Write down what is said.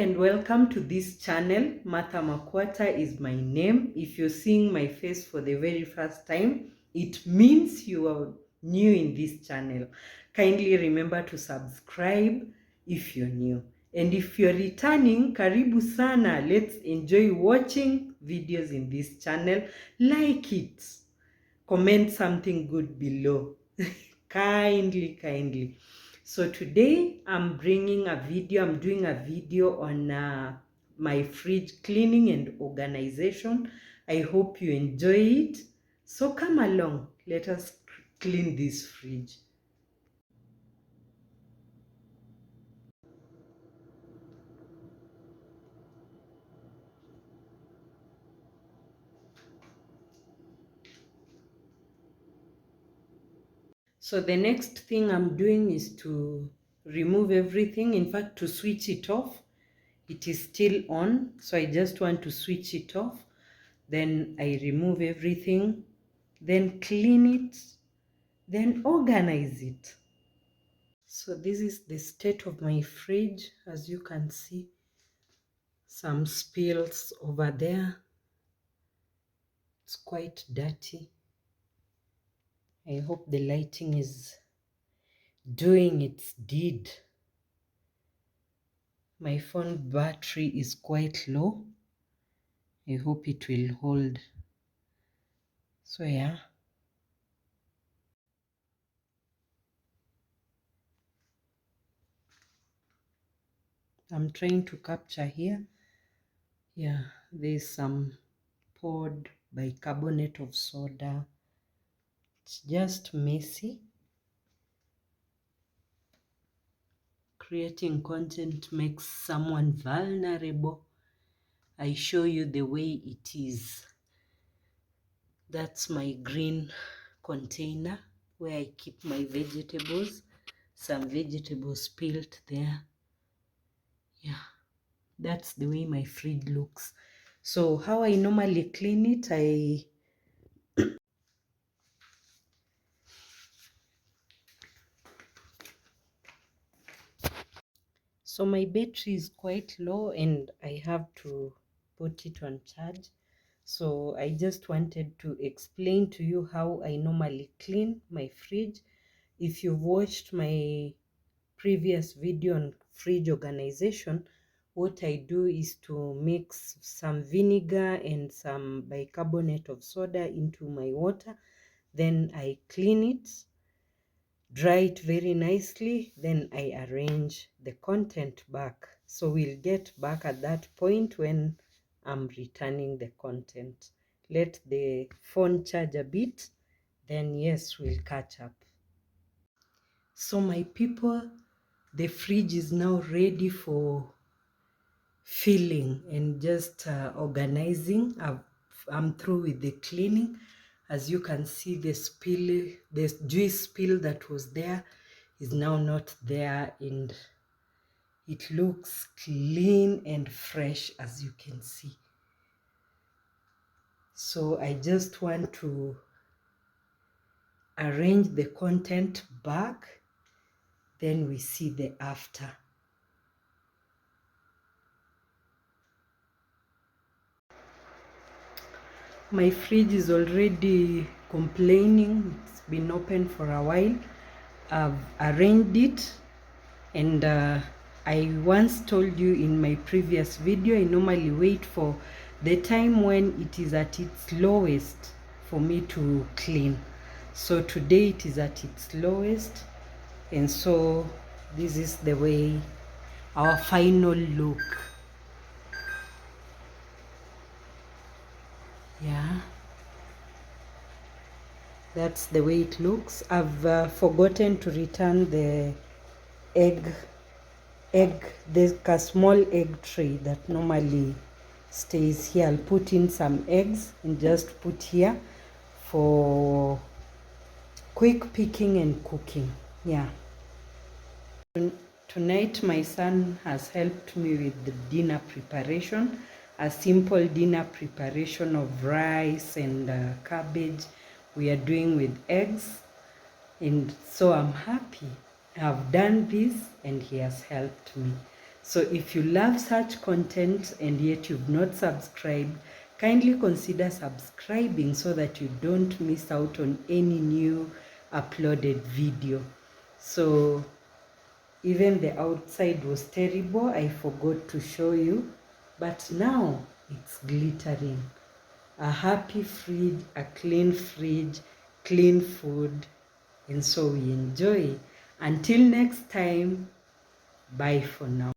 and welcome to this channel. Martha Makwata is my name. If you're seeing my face for the very first time, it means you are new in this channel. Kindly remember to subscribe if you're new. And if you're returning, karibu sana. Let's enjoy watching videos in this channel. Like it. Comment something good below. kindly. So today I'm doing a video on my fridge cleaning and organization. I hope you enjoy it. So come along, let us clean this fridge. So the next thing I'm doing is to remove everything. In fact, to switch it off. It is still on, so I just want to switch it off. Then I remove everything, then clean it, then organize it. So this is the state of my fridge. As you can see, some spills over there. It's quite dirty. I hope the lighting is doing its deed. My phone battery is quite low. I hope it will hold. So yeah. I'm trying to capture here. Yeah, there's some poured bicarbonate of soda. It's just messy. Creating content makes someone vulnerable. I show you the way it is. That's my green container where I keep my vegetables. Some vegetables spilled there. Yeah, that's the way my fridge looks. So how I normally clean it, So my battery is quite low and I have to put it on charge. So I just wanted to explain to you how I normally clean my fridge. If you've watched my previous video on fridge organization, what I do is to mix some vinegar and some bicarbonate of soda into my water. Then I clean it, dry it very nicely, then I arrange the content back. So we'll get back at that point when I'm returning the content. Let the phone charge a bit, then yes, we'll catch up. So my people, the fridge is now ready for filling and just organizing. I'm through with the cleaning. As you can see, the juice spill that was there is now not there, and it looks clean and fresh, as you can see. So I just want to arrange the content back, then we see the after. My fridge is already complaining. It's been open for a while. I've arranged it, and I once told you in my previous video, I normally wait for the time when it is at its lowest for me to clean. So today it is at its lowest, and so this is the way our final look. Yeah, that's the way it looks. I've forgotten to return the egg. There's a small egg tray that normally stays here. I'll put in some eggs and just put here for quick picking and cooking. Yeah. Tonight my son has helped me with the dinner preparation, a simple dinner preparation of rice and cabbage we are doing with eggs, and so I'm happy I've done this and he has helped me. So if you love such content and yet you've not subscribed, kindly consider subscribing so that you don't miss out on any new uploaded video. So even the outside was terrible, I forgot to show you, but now it's glittering. A happy fridge, a clean fridge, clean food, and so we enjoy. Until next time, bye for now.